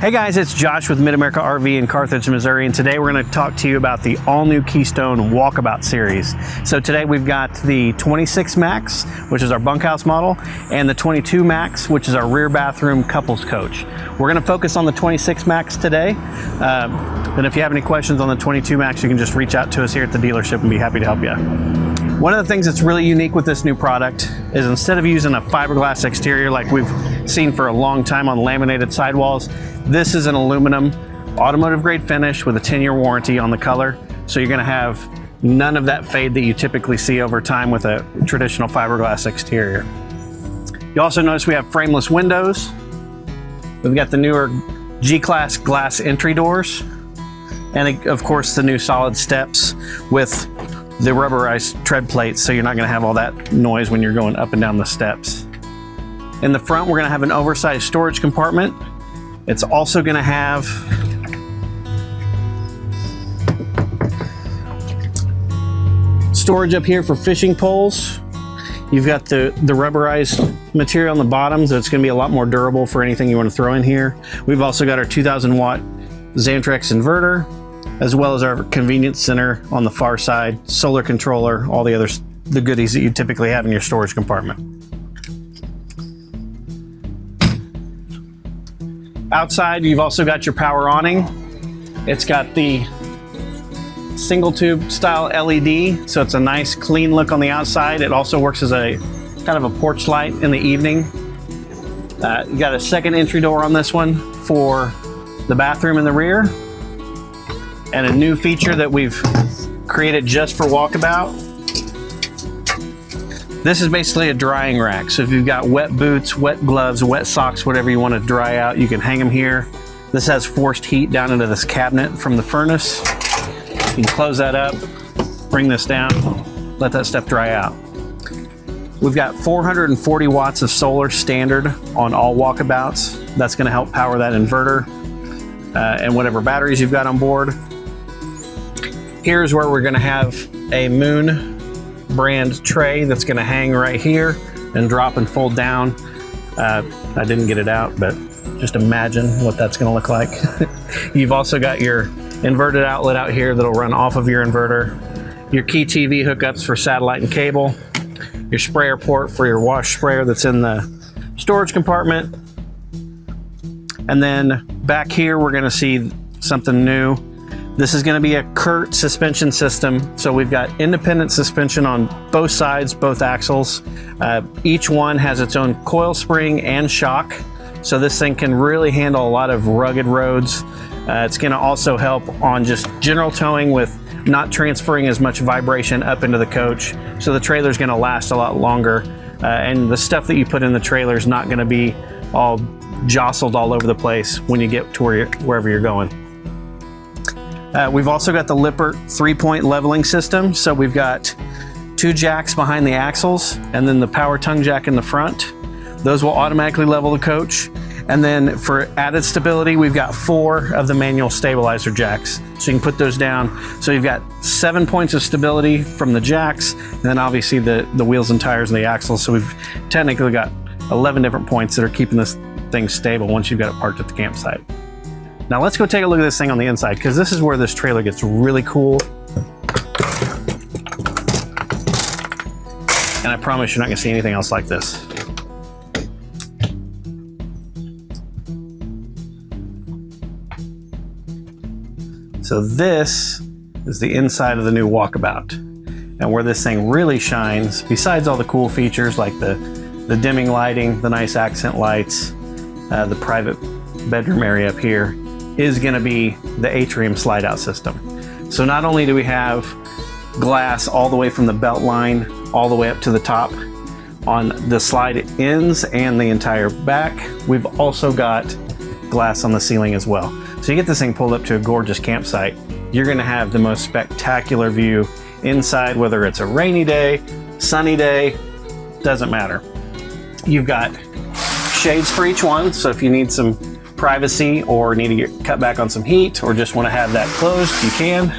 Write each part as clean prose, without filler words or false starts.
Hey guys, it's Josh with Mid-America RV in Carthage, Missouri, and today we're going to talk to you about the all-new Keystone Walkabout series. So today we've got the 26 Max, which is our bunkhouse model, and the 22 Max, which is our rear bathroom couples coach. We're going to focus on the 26 Max today, and if you have any questions on the 22 Max, you can just reach out to us here at the dealership and be happy to help you. One of the things that's really unique with this new product is instead of using a fiberglass exterior like we've seen for a long time on laminated sidewalls, this is an aluminum automotive grade finish with a 10-year warranty on the color. So you're gonna have none of that fade that you typically see over time with a traditional fiberglass exterior. You also notice we have frameless windows. We've got the newer G-Class glass entry doors. And of course the new solid steps with the rubberized tread plates, so you're not going to have all that noise when you're going up and down the steps. In the front, we're going to have an oversized storage compartment. It's also going to have storage up here for fishing poles. You've got the rubberized material on the bottom, so it's going to be a lot more durable for anything you want to throw in here. We've also got our 2,000 watt Xantrex inverter, as well as our convenience center on the far side, solar controller, all the goodies that you typically have in your storage compartment. Outside, you've also got your power awning. It's got the single tube style LED, so it's a nice clean look on the outside. It also works as a kind of a porch light in the evening. You got a second entry door on this one for the bathroom in the rear. And a new feature that we've created just for Walkabout. This is basically a drying rack. So if you've got wet boots, wet gloves, wet socks, whatever you want to dry out, you can hang them here. This has forced heat down into this cabinet from the furnace. You can close that up, bring this down, let that stuff dry out. We've got 440 watts of solar standard on all Walkabouts. That's going to help power that inverter and whatever batteries you've got on board. Here's where we're going to have a Moon brand tray that's going to hang right here and drop and fold down. I didn't get it out, but just imagine what that's going to look like. You've also got your inverted outlet out here that'll run off of your inverter, your key TV hookups for satellite and cable, your sprayer port for your wash sprayer that's in the storage compartment. And then back here, we're going to see something new. This is going to be a CURT suspension system. So we've got independent suspension on both sides, both axles. Each one has its own coil spring and shock. So this thing can really handle a lot of rugged roads. It's going to also help on just general towing with not transferring as much vibration up into the coach. So the trailer is going to last a lot longer. And the stuff that you put in the trailer is not going to be all jostled all over the place when you get to wherever you're going. We've also got the Lippert 3-point leveling system. So we've got 2 jacks behind the axles and then the power tongue jack in the front. Those will automatically level the coach. And then for added stability, we've got 4 of the manual stabilizer jacks. So you can put those down. So you've got 7 points of stability from the jacks, and then obviously the wheels and tires and the axles. So we've technically got 11 different points that are keeping this thing stable once you've got it parked at the campsite. Now let's go take a look at this thing on the inside, because this is where this trailer gets really cool. And I promise you're not gonna see anything else like this. So this is the inside of the new Walkabout. And where this thing really shines, besides all the cool features like the dimming lighting, the nice accent lights, the private bedroom area up here, is gonna be the atrium slide out system. So not only do we have glass all the way from the belt line all the way up to the top on the slide ends and the entire back, we've also got glass on the ceiling as well. So you get this thing pulled up to a gorgeous campsite, you're gonna have the most spectacular view inside, whether it's a rainy day, sunny day, doesn't matter. You've got shades for each one, so if you need some privacy or need to cut back on some heat or just want to have that closed, you can.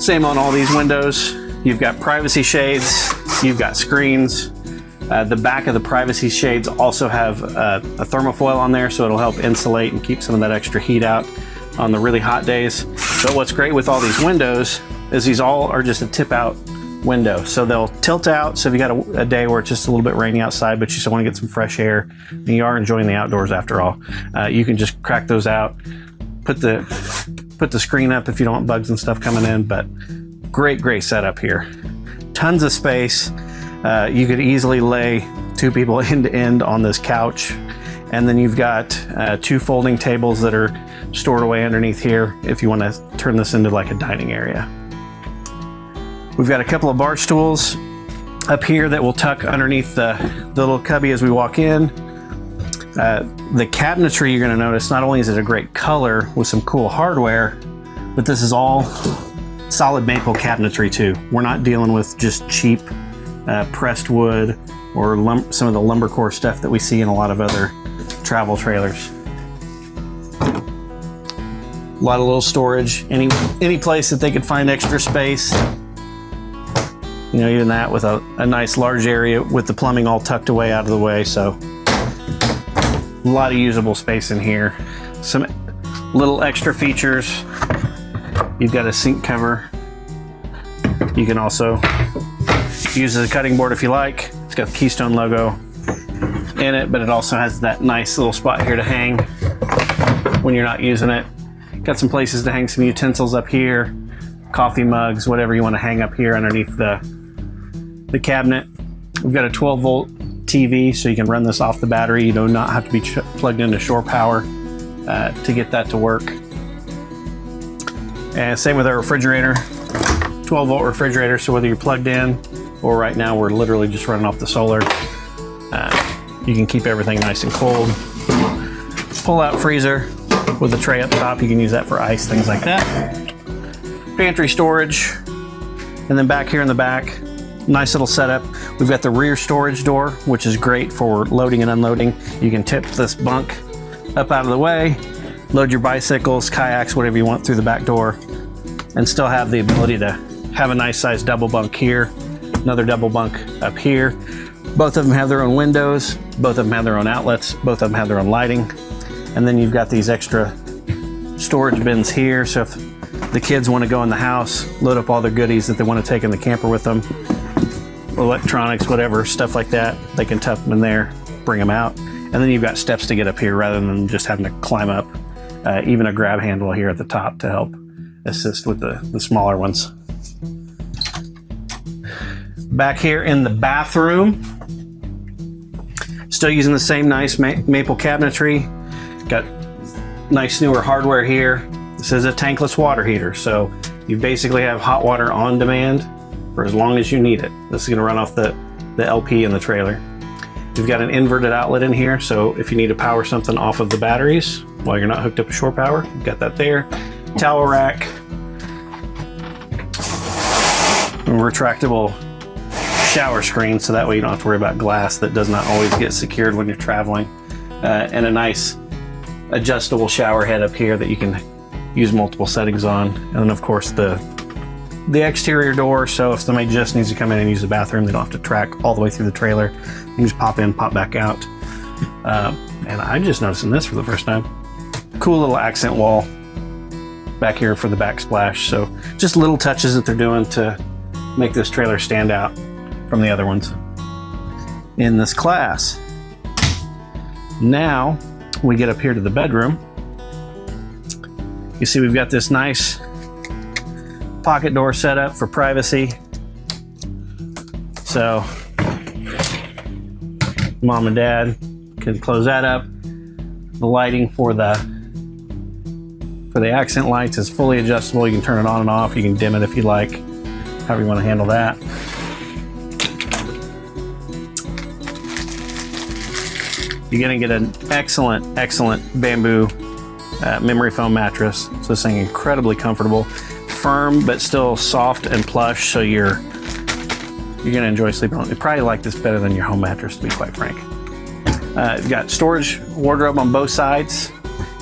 Same on all these windows. You've got privacy shades, you've got screens, The back of the privacy shades also have a thermofoil on there, so it'll help insulate and keep some of that extra heat out on the really hot days. But what's great with all these windows is these all are just a tip out window. So they'll tilt out. So if you got a day where it's just a little bit rainy outside, but you still want to get some fresh air and you are enjoying the outdoors after all, you can just crack those out, put the screen up if you don't want bugs and stuff coming in. But great setup here. Tons of space. You could easily lay 2 people end to end on this couch. And then you've got 2 folding tables that are stored away underneath here if you want to turn this into like a dining area. We've got a couple of bar stools up here that will tuck underneath the little cubby as we walk in. The cabinetry, you're going to notice, not only is it a great color with some cool hardware, but this is all solid maple cabinetry too. We're not dealing with just cheap pressed wood or some of the lumbercore stuff that we see in a lot of other travel trailers. A lot of little storage, any place that they could find extra space. You know, even that with a nice large area with the plumbing all tucked away out of the way. So a lot of usable space in here. Some little extra features. You've got a sink cover. You can also use as a cutting board if you like. It's got the Keystone logo in it, but it also has that nice little spot here to hang when you're not using it. Got some places to hang some utensils up here, coffee mugs, whatever you want to hang up here underneath the cabinet. We've got a 12-volt TV, so you can run this off the battery. You do not have to be plugged into shore power to get that to work. And same with our refrigerator, 12-volt refrigerator, so whether you're plugged in or right now we're literally just running off the solar, you can keep everything nice and cold. Pull-out freezer with a tray up top. You can use that for ice, things like that. Pantry storage, and then back here in the back, nice little setup. We've got the rear storage door, which is great for loading and unloading. You can tip this bunk up out of the way, load your bicycles, kayaks, whatever you want through the back door, and still have the ability to have a nice sized double bunk here, another double bunk up here. Both of them have their own windows, both of them have their own outlets, both of them have their own lighting. And then you've got these extra storage bins here, so if the kids want to go in the house, load up all their goodies that they want to take in the camper with them, electronics, whatever, stuff like that, they can tuck them in there, bring them out. And then you've got steps to get up here rather than just having to climb up. Even a grab handle here at the top to help assist with the smaller ones. Back here in the bathroom, still using the same nice maple cabinetry. Got nice newer hardware here. This is a tankless water heater, so you basically have hot water on demand for as long as you need it. This is going to run off the LP in the trailer. You've got an inverted outlet in here, so if you need to power something off of the batteries while you're not hooked up to shore power, you've got that there. Towel rack, and retractable shower screen, so that way you don't have to worry about glass that does not always get secured when you're traveling. And a nice adjustable shower head up here that you can use multiple settings on. And then of course the exterior door, so if somebody just needs to come in and use the bathroom, they don't have to track all the way through the trailer. You can just pop in, pop back out. And I'm just noticing this for the first time. Cool little accent wall back here for the backsplash. So just little touches that they're doing to make this trailer stand out from the other ones in this class. Now we get up here to the bedroom. You see we've got this nice pocket door set up for privacy. So mom and dad can close that up. The lighting for the accent lights is fully adjustable. You can turn it on and off. You can dim it if you like, however you want to handle that. You're going to get an excellent bamboo memory foam mattress. So this thing is incredibly comfortable, firm but still soft and plush. So you're going to enjoy sleeping on it. You probably like this better than your home mattress, to be quite frank. You've got storage wardrobe on both sides.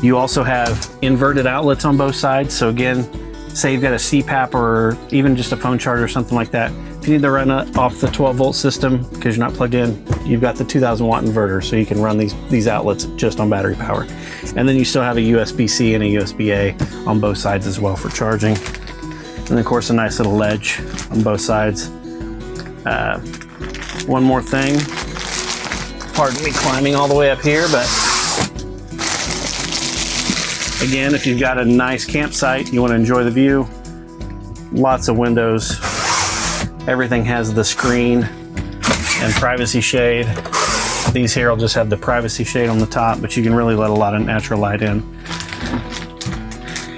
You also have inverted outlets on both sides. So again, say you've got a CPAP or even just a phone charger or something like that. If if you need to run it off the 12-volt system because you're not plugged in, you've got the 2,000-watt inverter, so you can run these outlets just on battery power. And then you still have a USB-C and a USB-A on both sides as well for charging. And of course, a nice little ledge on both sides. One more thing. Pardon me climbing all the way up here, but again, if you've got a nice campsite, you want to enjoy the view, lots of windows. Everything has the screen and privacy shade. These here will just have the privacy shade on the top, but you can really let a lot of natural light in.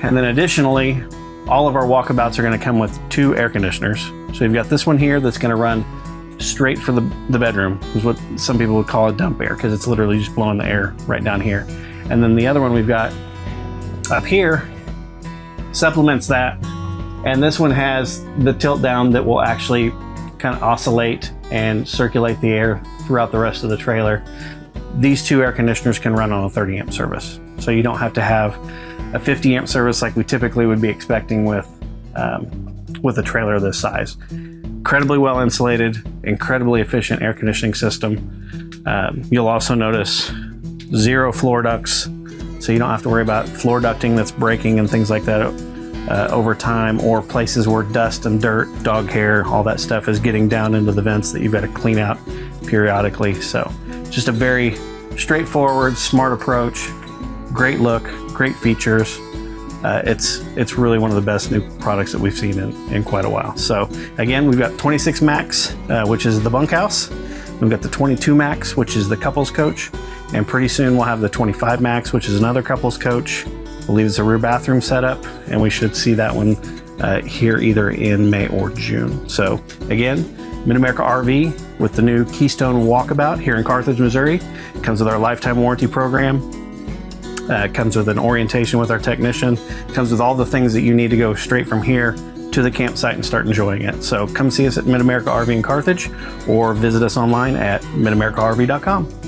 And then additionally, all of our Walkabouts are going to come with 2 air conditioners. So you've got this one here that's going to run straight for the bedroom, is what some people would call a dump air, because it's literally just blowing the air right down here. And then the other one we've got up here supplements that. And this one has the tilt down that will actually kind of oscillate and circulate the air throughout the rest of the trailer. These 2 air conditioners can run on a 30 amp service. So you don't have to have a 50 amp service like we typically would be expecting with a trailer this size. Incredibly well insulated, incredibly efficient air conditioning system. You'll also notice 0 floor ducts, so you don't have to worry about floor ducting that's breaking and things like that over time, or places where dust and dirt, dog hair, all that stuff is getting down into the vents that you've got to clean out periodically. So just a very straightforward, smart approach, great look, great features. It's really one of the best new products that we've seen in quite a while. So again, we've got 26 Max, which is the bunkhouse. We've got the 22 Max, which is the couples coach. And pretty soon we'll have the 25 Max, which is another couples coach. I believe it's a rear bathroom setup, and we should see that one here either in May or June. So again, Mid-America RV with the new Keystone Walkabout here in Carthage, Missouri. It comes with our lifetime warranty program. It comes with an orientation with our technician. It comes with all the things that you need to go straight from here to the campsite and start enjoying it. So come see us at Mid-America RV in Carthage, or visit us online at midamericarv.com.